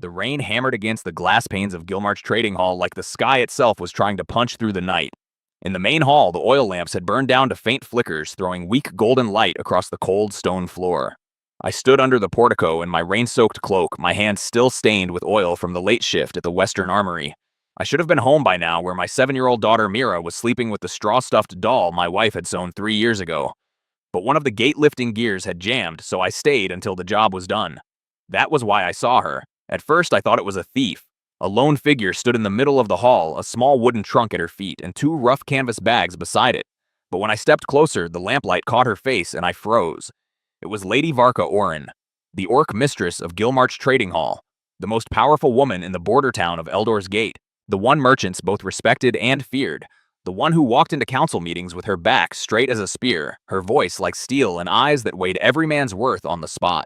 The rain hammered against the glass panes of Gilmart's trading hall like the sky itself was trying to punch through the night. In the main hall, the oil lamps had burned down to faint flickers, throwing weak golden light across the cold stone floor. I stood under the portico in my rain-soaked cloak, my hands still stained with oil from the late shift at the Western Armory. I should have been home by now, where my 7-year-old daughter Mira was sleeping with the straw-stuffed doll my wife had sewn 3 years ago. But one of the gate-lifting gears had jammed, so I stayed until the job was done. That was why I saw her. At first, I thought it was a thief. A lone figure stood in the middle of the hall, a small wooden trunk at her feet, and 2 rough canvas bags beside it. But when I stepped closer, the lamplight caught her face, and I froze. It was Lady Varka Oren, the orc mistress of Gilmart's trading hall, the most powerful woman in the border town of Eldor's Gate, the one merchants both respected and feared, the one who walked into council meetings with her back straight as a spear, her voice like steel and eyes that weighed every man's worth on the spot.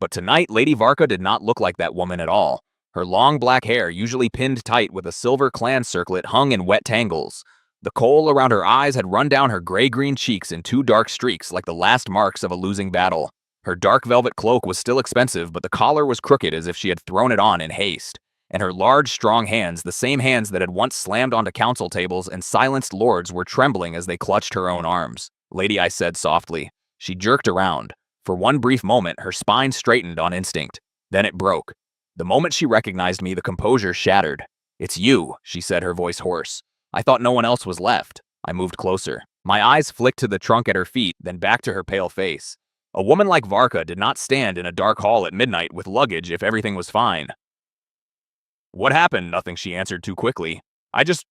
But tonight, Lady Varka did not look like that woman at all. Her long black hair, usually pinned tight with a silver clan circlet, hung in wet tangles. The kohl around her eyes had run down her gray-green cheeks in 2 dark streaks like the last marks of a losing battle. Her dark velvet cloak was still expensive, but the collar was crooked as if she had thrown it on in haste. And her large, strong hands, the same hands that had once slammed onto council tables and silenced lords, were trembling as they clutched her own arms. "Lady," I said softly. She jerked around. For one brief moment, her spine straightened on instinct. Then it broke. The moment she recognized me, the composure shattered. "It's you," she said, her voice hoarse. I thought no one else was left. I moved closer. My eyes flicked to the trunk at her feet, then back to her pale face. A woman like Varka did not stand in a dark hall at midnight with luggage if everything was fine. "What happened?" "Nothing," she answered too quickly. "I just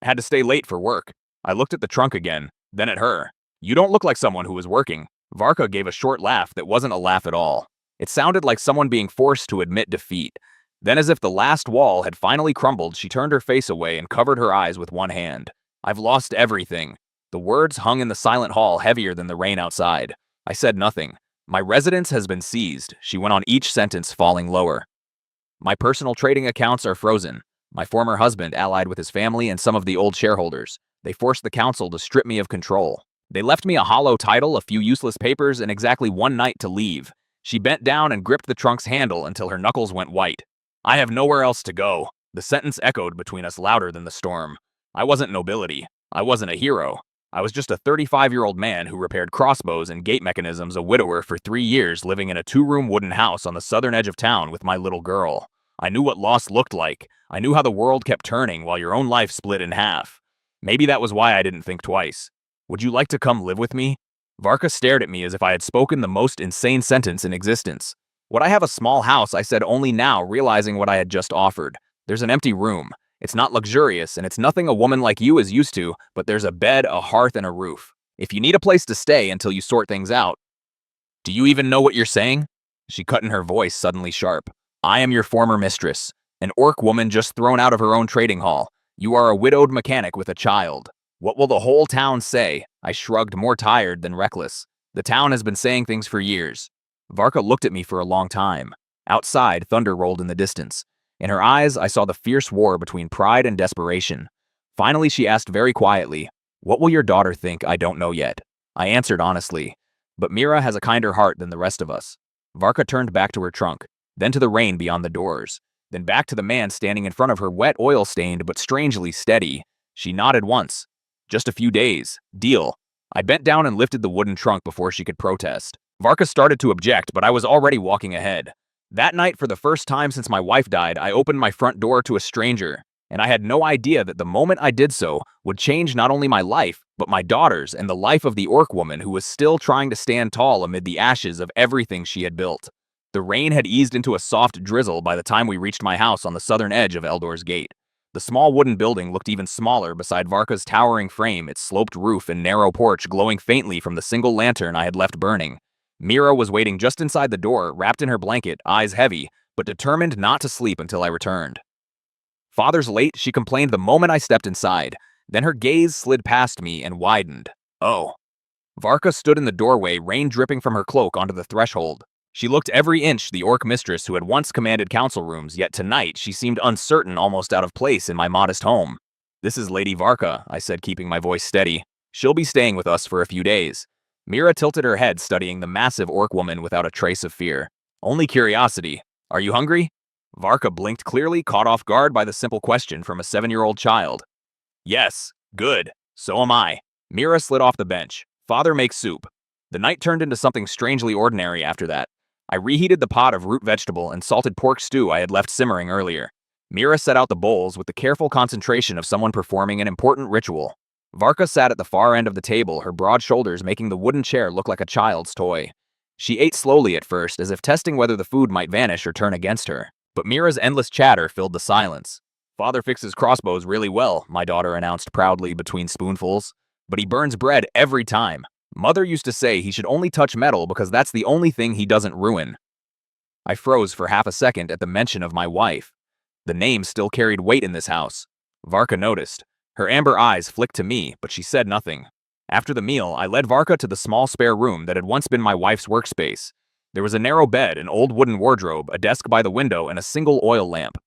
had to stay late for work." I looked at the trunk again, then at her. "You don't look like someone who was working." Varka gave a short laugh that wasn't a laugh at all. It sounded like someone being forced to admit defeat. Then, as if the last wall had finally crumbled, she turned her face away and covered her eyes with one hand. "I've lost everything." The words hung in the silent hall, heavier than the rain outside. I said nothing. "My residence has been seized," she went on, each sentence falling lower. "My personal trading accounts are frozen. My former husband allied with his family and some of the old shareholders. They forced the council to strip me of control. They left me a hollow title, a few useless papers, and exactly 1 night to leave." She bent down and gripped the trunk's handle until her knuckles went white. "I have nowhere else to go." The sentence echoed between us louder than the storm. I wasn't nobility. I wasn't a hero. I was just a 35-year-old man who repaired crossbows and gate mechanisms, a widower for 3 years, living in a 2-room wooden house on the southern edge of town with my little girl. I knew what loss looked like. I knew how the world kept turning while your own life split in half. Maybe that was why I didn't think twice. "Would you like to come live with me?" Varka stared at me as if I had spoken the most insane sentence in existence. "Would I have a small house?" I said, only now realizing what I had just offered. "There's an empty room. It's not luxurious, and it's nothing a woman like you is used to, but there's a bed, a hearth, and a roof. If you need a place to stay until you sort things out." "Do you even know what you're saying?" She cut in, her voice suddenly sharp. "I am your former mistress, an orc woman just thrown out of her own trading hall. You are a widowed mechanic with a child. What will the whole town say?" I shrugged, more tired than reckless. "The town has been saying things for years." Varka looked at me for a long time. Outside, thunder rolled in the distance. In her eyes, I saw the fierce war between pride and desperation. Finally, she asked very quietly, "What will your daughter think? I don't know yet." I answered honestly, "But Mira has a kinder heart than the rest of us." Varka turned back to her trunk, then to the rain beyond the doors, then back to the man standing in front of her, wet, oil-stained, but strangely steady. She nodded once. "Just a few days. Deal." I bent down and lifted the wooden trunk before she could protest. Varka started to object, but I was already walking ahead. That night, for the first time since my wife died, I opened my front door to a stranger, and I had no idea that the moment I did so would change not only my life, but my daughter's and the life of the orc woman who was still trying to stand tall amid the ashes of everything she had built. The rain had eased into a soft drizzle by the time we reached my house on the southern edge of Eldor's Gate. The small wooden building looked even smaller beside Varka's towering frame, its sloped roof and narrow porch glowing faintly from the single lantern I had left burning. Mira was waiting just inside the door, wrapped in her blanket, eyes heavy, but determined not to sleep until I returned. "Father's late," she complained the moment I stepped inside. Then her gaze slid past me and widened. "Oh." Varka stood in the doorway, rain dripping from her cloak onto the threshold. She looked every inch the orc mistress who had once commanded council rooms, yet tonight she seemed uncertain, almost out of place in my modest home. "This is Lady Varka," I said, keeping my voice steady. "She'll be staying with us for a few days." Mira tilted her head, studying the massive orc woman without a trace of fear. "Only curiosity. Are you hungry?" Varka blinked clearly, caught off guard by the simple question from a 7-year-old child. Yes, good. So am I. Mira slid off the bench. Father makes soup. The night turned into something strangely ordinary after that. I reheated the pot of root vegetable and salted pork stew I had left simmering earlier. Mira set out the bowls with the careful concentration of someone performing an important ritual. Varka sat at the far end of the table, her broad shoulders making the wooden chair look like a child's toy. She ate slowly at first, as if testing whether the food might vanish or turn against her. But Mira's endless chatter filled the silence. Father fixes crossbows really well, my daughter announced proudly between spoonfuls. But he burns bread every time. Mother used to say he should only touch metal because that's the only thing he doesn't ruin. I froze for half a second at the mention of my wife. The name still carried weight in this house. Varka noticed. Her amber eyes flicked to me, but she said nothing. After the meal, I led Varka to the small spare room that had once been my wife's workspace. There was a narrow bed, an old wooden wardrobe, a desk by the window, and a single oil lamp.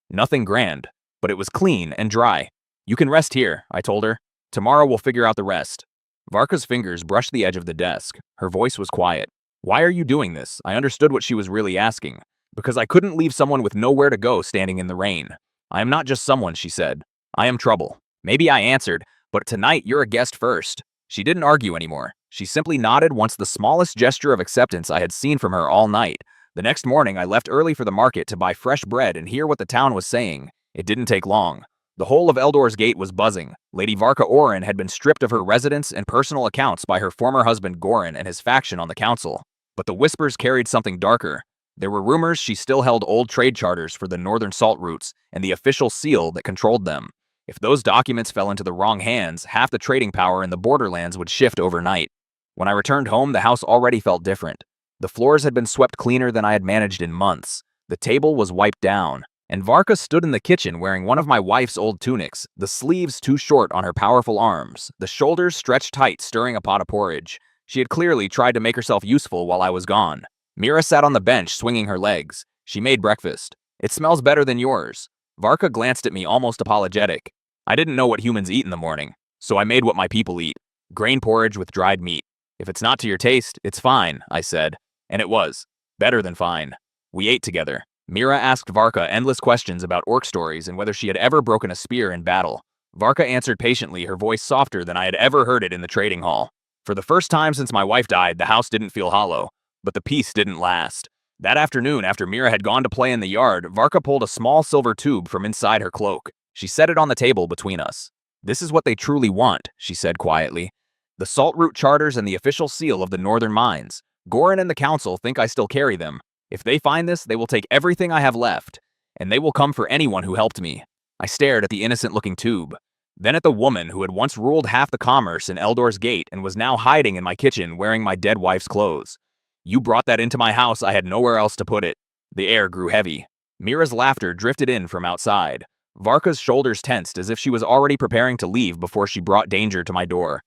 Nothing grand, but it was clean and dry. You can rest here, I told her. Tomorrow we'll figure out the rest. Varka's fingers brushed the edge of the desk. Her voice was quiet. Why are you doing this? I understood what she was really asking. Because I couldn't leave someone with nowhere to go standing in the rain. I am not just someone, she said. I am trouble. Maybe I answered, but tonight you're a guest first. She didn't argue anymore. She simply nodded once, the smallest gesture of acceptance I had seen from her all night. The next morning I left early for the market to buy fresh bread and hear what the town was saying. It didn't take long. The whole of Eldor's Gate was buzzing. Lady Varka Oren had been stripped of her residence and personal accounts by her former husband Goran and his faction on the council. But the whispers carried something darker. There were rumors she still held old trade charters for the northern salt routes and the official seal that controlled them. If those documents fell into the wrong hands, half the trading power in the borderlands would shift overnight. When I returned home, the house already felt different. The floors had been swept cleaner than I had managed in months. The table was wiped down, and Varka stood in the kitchen wearing one of my wife's old tunics, the sleeves too short on her powerful arms, the shoulders stretched tight, stirring a pot of porridge. She had clearly tried to make herself useful while I was gone. Mira sat on the bench, swinging her legs. She made breakfast. It smells better than yours. Varka glanced at me, almost apologetic. I didn't know what humans eat in the morning, so I made what my people eat. Grain porridge with dried meat. If it's not to your taste, it's fine, I said. And it was. Better than fine. We ate together. Mira asked Varka endless questions about orc stories and whether she had ever broken a spear in battle. Varka answered patiently, her voice softer than I had ever heard it in the trading hall. For the first time since my wife died, the house didn't feel hollow. But the peace didn't last. That afternoon, after Mira had gone to play in the yard, Varka pulled a small silver tube from inside her cloak. She set it on the table between us. This is what they truly want, she said quietly. The salt route charters and the official seal of the northern mines. Goran and the council think I still carry them. If they find this, they will take everything I have left. And they will come for anyone who helped me. I stared at the innocent-looking tube. Then at the woman who had once ruled half the commerce in Eldor's Gate and was now hiding in my kitchen wearing my dead wife's clothes. You brought that into my house, I had nowhere else to put it. The air grew heavy. Mira's laughter drifted in from outside. Varka's shoulders tensed as if she was already preparing to leave before she brought danger to my door.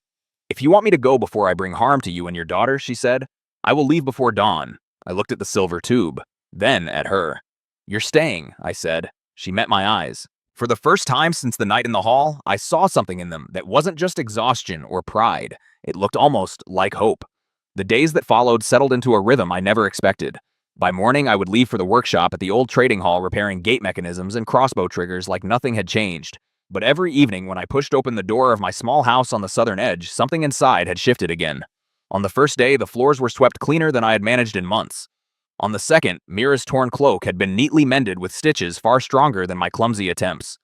If you want me to go before I bring harm to you and your daughter, she said, I will leave before dawn. I looked at the silver tube, then at her. You're staying, I said. She met my eyes. For the first time since the night in the hall, I saw something in them that wasn't just exhaustion or pride. It looked almost like hope. The days that followed settled into a rhythm I never expected. By morning, I would leave for the workshop at the old trading hall repairing gate mechanisms and crossbow triggers like nothing had changed. But every evening when I pushed open the door of my small house on the southern edge, something inside had shifted again. On the first day, the floors were swept cleaner than I had managed in months. On the second, Mira's torn cloak had been neatly mended with stitches far stronger than my clumsy attempts.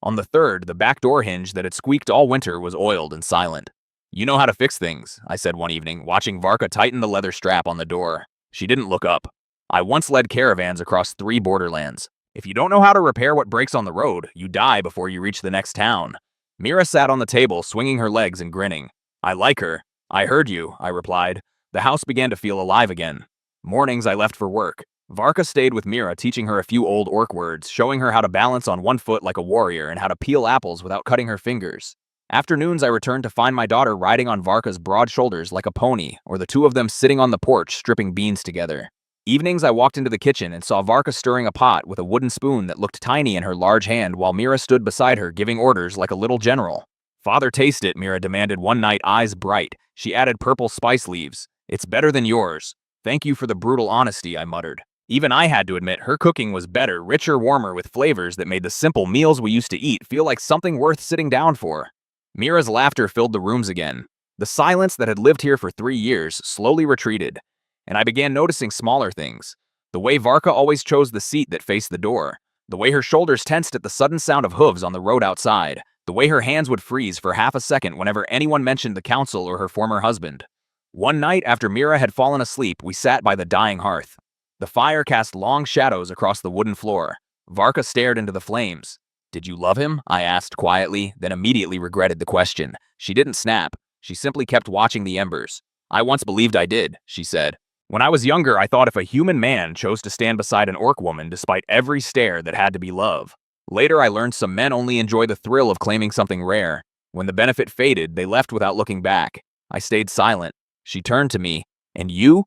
On the third, the back door hinge that had squeaked all winter was oiled and silent. You know how to fix things, I said one evening, watching Varka tighten the leather strap on the door. She didn't look up. I once led caravans across 3 borderlands. If you don't know how to repair what breaks on the road, you die before you reach the next town. Mira sat on the table, swinging her legs and grinning. I like her. I heard you, I replied. The house began to feel alive again. Mornings I left for work. Varka stayed with Mira, teaching her a few old orc words, showing her how to balance on one foot like a warrior and how to peel apples without cutting her fingers. Afternoons I returned to find my daughter riding on Varka's broad shoulders like a pony, or the two of them sitting on the porch stripping beans together. Evenings I walked into the kitchen and saw Varka stirring a pot with a wooden spoon that looked tiny in her large hand while Mira stood beside her giving orders like a little general. Father, taste it, Mira demanded one night, eyes bright. She added purple spice leaves. It's better than yours. Thank you for the brutal honesty, I muttered. Even I had to admit her cooking was better, richer, warmer, with flavors that made the simple meals we used to eat feel like something worth sitting down for. Mira's laughter filled the rooms again. The silence that had lived here for 3 years slowly retreated, and I began noticing smaller things. The way Varka always chose the seat that faced the door, the way her shoulders tensed at the sudden sound of hooves on the road outside, the way her hands would freeze for half a second whenever anyone mentioned the council or her former husband. One night after Mira had fallen asleep, we sat by the dying hearth. The fire cast long shadows across the wooden floor. Varka stared into the flames. "Did you love him?" I asked quietly, then immediately regretted the question. She didn't snap. She simply kept watching the embers. "I once believed I did," she said. "When I was younger, I thought if a human man chose to stand beside an orc woman despite every stare, that had to be love. Later, I learned some men only enjoy the thrill of claiming something rare. When the benefit faded, they left without looking back. I stayed silent. She turned to me. "And you?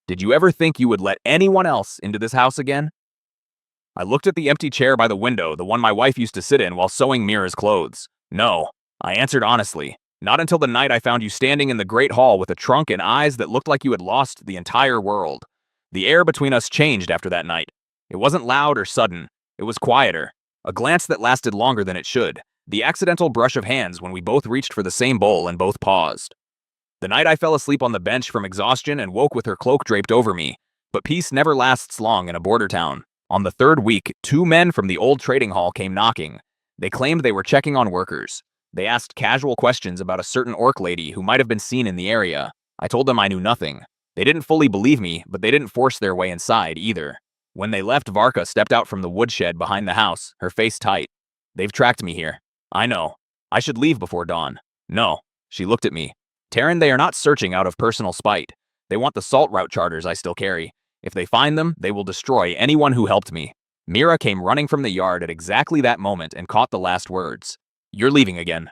Did you ever think you would let anyone else into this house again?" I looked at the empty chair by the window, the one my wife used to sit in while sewing Mira's clothes. "No," I answered honestly. "Not until the night I found you standing in the great hall with a trunk and eyes that looked like you had lost the entire world." The air between us changed after that night. It wasn't loud or sudden. It was quieter. A glance that lasted longer than it should. The accidental brush of hands when we both reached for the same bowl and both paused. The night I fell asleep on the bench from exhaustion and woke with her cloak draped over me. But peace never lasts long in a border town. On the third week, 2 men from the old trading hall came knocking. They claimed they were checking on workers. They asked casual questions about a certain orc lady who might have been seen in the area. I told them I knew nothing. They didn't fully believe me, but they didn't force their way inside either. When they left, Varka stepped out from the woodshed behind the house, her face tight. "They've tracked me here. I know. I should leave before dawn." "No." She looked at me. "Terran, they are not searching out of personal spite. They want the salt route charters I still carry. If they find them, they will destroy anyone who helped me." Mira came running from the yard at exactly that moment and caught the last words. "You're leaving again."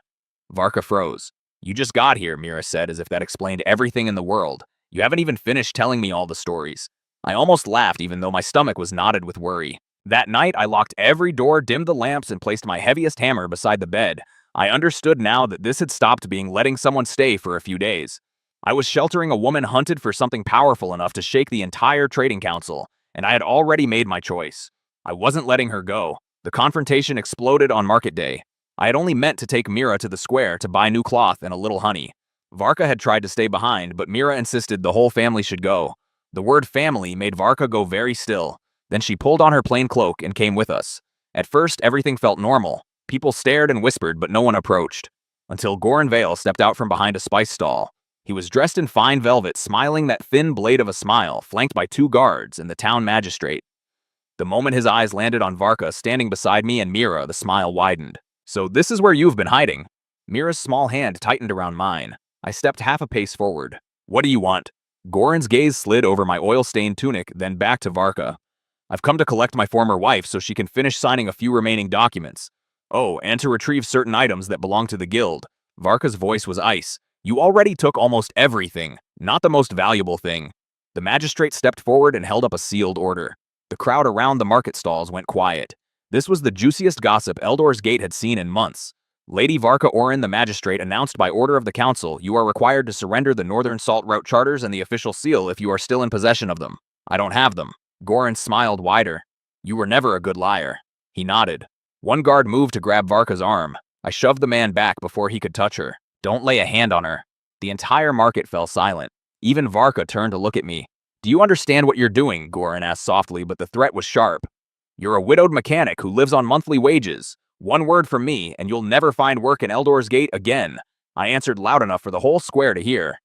Varka froze. "You just got here," Mira said, as if that explained everything in the world. "You haven't even finished telling me all the stories." I almost laughed even though my stomach was knotted with worry. That night, I locked every door, dimmed the lamps, and placed my heaviest hammer beside the bed. I understood now that this had stopped being letting someone stay for a few days. I was sheltering a woman hunted for something powerful enough to shake the entire trading council, and I had already made my choice. I wasn't letting her go. The confrontation exploded on market day. I had only meant to take Mira to the square to buy new cloth and a little honey. Varka had tried to stay behind, but Mira insisted the whole family should go. The word family made Varka go very still. Then she pulled on her plain cloak and came with us. At first, everything felt normal. People stared and whispered, but no one approached. Until Goran Vale stepped out from behind a spice stall. He was dressed in fine velvet, smiling that thin blade of a smile, flanked by 2 guards and the town magistrate. The moment his eyes landed on Varka standing beside me and Mira, the smile widened. "So this is where you've been hiding." Mira's small hand tightened around mine. I stepped half a pace forward. "What do you want?" Goran's gaze slid over my oil-stained tunic, then back to Varka. "I've come to collect my former wife so she can finish signing a few remaining documents. Oh, and to retrieve certain items that belong to the guild." Varka's voice was ice. "You already took almost everything, not the most valuable thing." The magistrate stepped forward and held up a sealed order. The crowd around the market stalls went quiet. This was the juiciest gossip Eldor's Gate had seen in months. "Lady Varka Oren, the magistrate, announced by order of the council, you are required to surrender the Northern Salt Route charters and the official seal if you are still in possession of them." "I don't have them." Goran smiled wider. "You were never a good liar." He nodded. One guard moved to grab Varka's arm. I shoved the man back before he could touch her. "Don't lay a hand on her." The entire market fell silent. Even Varka turned to look at me. "Do you understand what you're doing?" Goran asked softly, but the threat was sharp. "You're a widowed mechanic who lives on monthly wages. One word from me, and you'll never find work in Eldor's Gate again." I answered loud enough for the whole square to hear.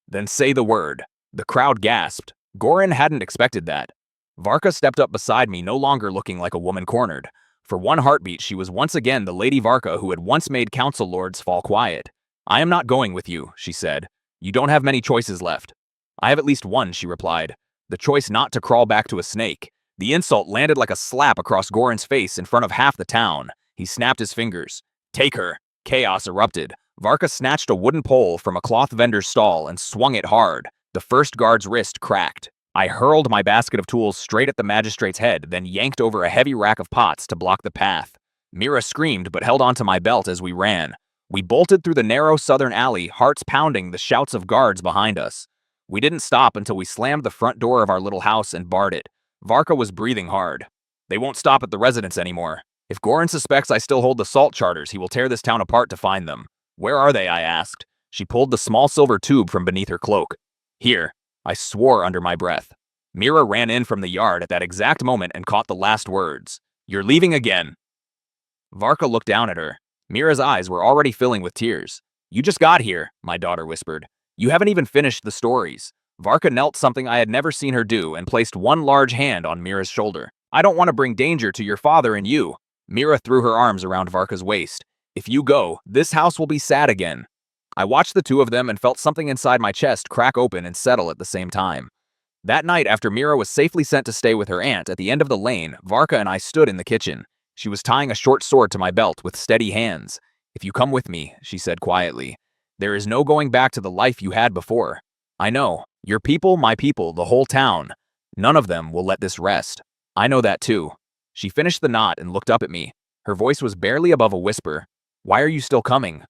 "Then say the word." The crowd gasped. Goran hadn't expected that. Varka stepped up beside me, no longer looking like a woman cornered. For one heartbeat, she was once again the Lady Varka who had once made council lords fall quiet. "I am not going with you," she said. "You don't have many choices left." "I have at least one," she replied. "The choice not to crawl back to a snake." The insult landed like a slap across Goran's face in front of half the town. He snapped his fingers. "Take her." Chaos erupted. Varka snatched a wooden pole from a cloth vendor's stall and swung it hard. The first guard's wrist cracked. I hurled my basket of tools straight at the magistrate's head, then yanked over a heavy rack of pots to block the path. Mira screamed but held onto my belt as we ran. We bolted through the narrow southern alley, hearts pounding, the shouts of guards behind us. We didn't stop until we slammed the front door of our little house and barred it. Varka was breathing hard. They won't stop at the residence anymore. If Goran suspects I still hold the salt charters, he will tear this town apart to find them. Where are they? I asked. She pulled the small silver tube from beneath her cloak. Here, I swore under my breath. Mira ran in from the yard at that exact moment and caught the last words. You're leaving again. Varka looked down at her. Mira's eyes were already filling with tears. You just got here, my daughter whispered. You haven't even finished the stories. Varka knelt something I had never seen her do and placed one large hand on Mira's shoulder. I don't want to bring danger to your father and you. Mira threw her arms around Varka's waist. If you go, this house will be sad again. I watched the two of them and felt something inside my chest crack open and settle at the same time. That night, after Mira was safely sent to stay with her aunt at the end of the lane, Varka and I stood in the kitchen. She was tying a short sword to my belt with steady hands. If you come with me, she said quietly, there is no going back to the life you had before. I know. Your people, my people, the whole town. None of them will let this rest. I know that too. She finished the knot and looked up at me. Her voice was barely above a whisper. Why are you still coming?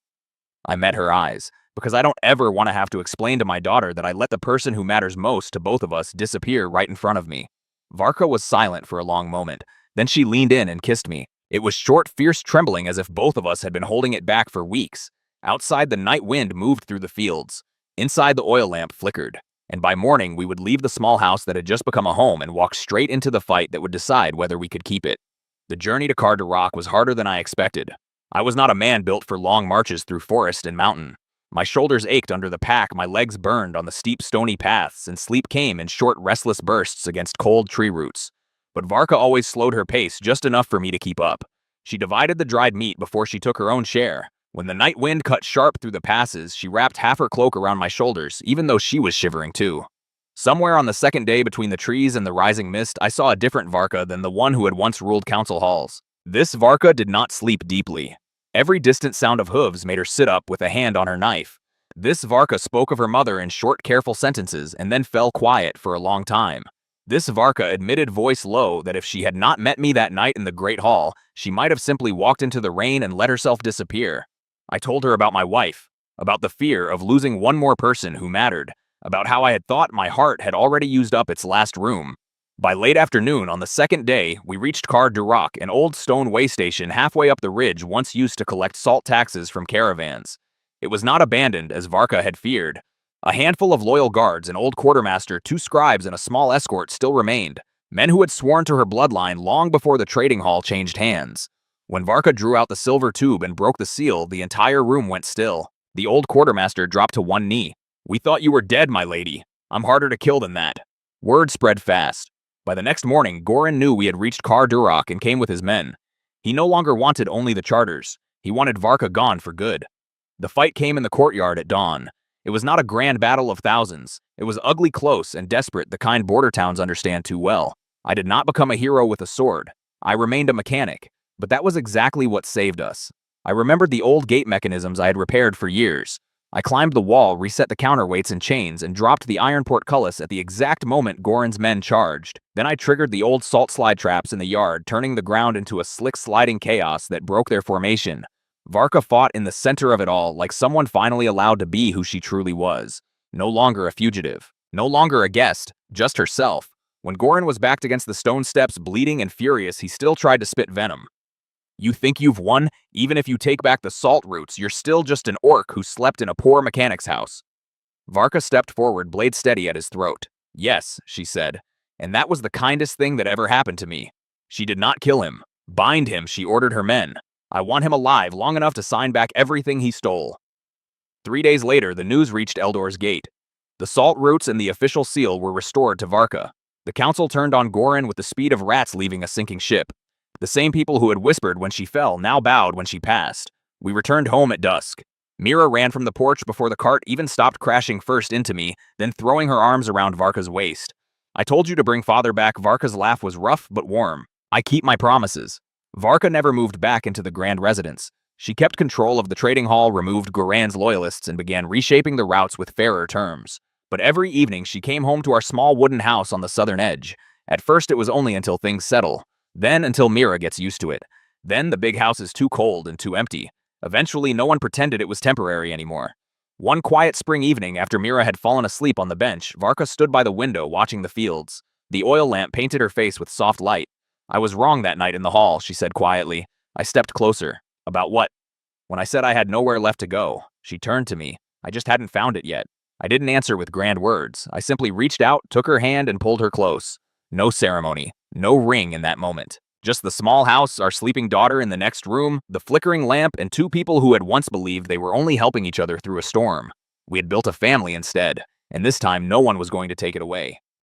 I met her eyes, because I don't ever want to have to explain to my daughter that I let the person who matters most to both of us disappear right in front of me. Varka was silent for a long moment. Then she leaned in and kissed me. It was short, fierce trembling as if both of us had been holding it back for weeks. Outside, the night wind moved through the fields. Inside, the oil lamp flickered. And by morning, we would leave the small house that had just become a home and walk straight into the fight that would decide whether we could keep it. The journey to Kardarak was harder than I expected. I was not a man built for long marches through forest and mountain. My shoulders ached under the pack, my legs burned on the steep stony paths, and sleep came in short, restless bursts against cold tree roots. But Varka always slowed her pace just enough for me to keep up. She divided the dried meat before she took her own share. When the night wind cut sharp through the passes, she wrapped half her cloak around my shoulders, even though she was shivering too. Somewhere on the second day between the trees and the rising mist, I saw a different Varka than the one who had once ruled council halls. This Varka did not sleep deeply. Every distant sound of hooves made her sit up with a hand on her knife. This Varka spoke of her mother in short, careful sentences and then fell quiet for a long time. This Varka admitted voice low that if she had not met me that night in the Great Hall, she might have simply walked into the rain and let herself disappear. I told her about my wife, about the fear of losing one more person who mattered, about how I had thought my heart had already used up its last room. By late afternoon on the second day, we reached Kardarak, an old stone way station halfway up the ridge once used to collect salt taxes from caravans. It was not abandoned as Varka had feared. A handful of loyal guards, an old quartermaster, 2 scribes, and a small escort still remained, men who had sworn to her bloodline long before the trading hall changed hands. When Varka drew out the silver tube and broke the seal, the entire room went still. The old quartermaster dropped to one knee. We thought you were dead, my lady. I'm harder to kill than that. Word spread fast. By the next morning, Goran knew we had reached Kardarak and came with his men. He no longer wanted only the charters. He wanted Varka gone for good. The fight came in the courtyard at dawn. It was not a grand battle of thousands. It was ugly, close, and desperate, the kind border towns understand too well. I did not become a hero with a sword. I remained a mechanic. But that was exactly what saved us. I remembered the old gate mechanisms I had repaired for years. I climbed the wall, reset the counterweights and chains, and dropped the iron portcullis at the exact moment Goran's men charged. Then I triggered the old salt slide traps in the yard, turning the ground into a slick sliding chaos that broke their formation. Varka fought in the center of it all, like someone finally allowed to be who she truly was. No longer a fugitive. No longer a guest. Just herself. When Goran was backed against the stone steps, bleeding and furious, he still tried to spit venom. You think you've won? Even if you take back the salt roots, you're still just an orc who slept in a poor mechanic's house. Varka stepped forward, blade steady at his throat. Yes, she said. And that was the kindest thing that ever happened to me. She did not kill him. Bind him, she ordered her men. I want him alive long enough to sign back everything he stole. 3 days later, the news reached Eldor's gate. The salt roots and the official seal were restored to Varka. The council turned on Goran with the speed of rats leaving a sinking ship. The same people who had whispered when she fell now bowed when she passed. We returned home at dusk. Mira ran from the porch before the cart even stopped crashing first into me, then throwing her arms around Varka's waist. I told you to bring father back. Varka's laugh was rough but warm. I keep my promises. Varka never moved back into the grand residence. She kept control of the trading hall, removed Goran's loyalists, and began reshaping the routes with fairer terms. But every evening she came home to our small wooden house on the southern edge. At first it was only until things settle. Then until Mira gets used to it. Then the big house is too cold and too empty. Eventually, no one pretended it was temporary anymore. One quiet spring evening after Mira had fallen asleep on the bench, Varka stood by the window watching the fields. The oil lamp painted her face with soft light. I was wrong that night in the hall, she said quietly. I stepped closer. About what? When I said I had nowhere left to go, she turned to me. I just hadn't found it yet. I didn't answer with grand words. I simply reached out, took her hand, and pulled her close. No ceremony, no ring in that moment. Just the small house, our sleeping daughter in the next room, the flickering lamp, and two people who had once believed they were only helping each other through a storm. We had built a family instead, and this time no one was going to take it away.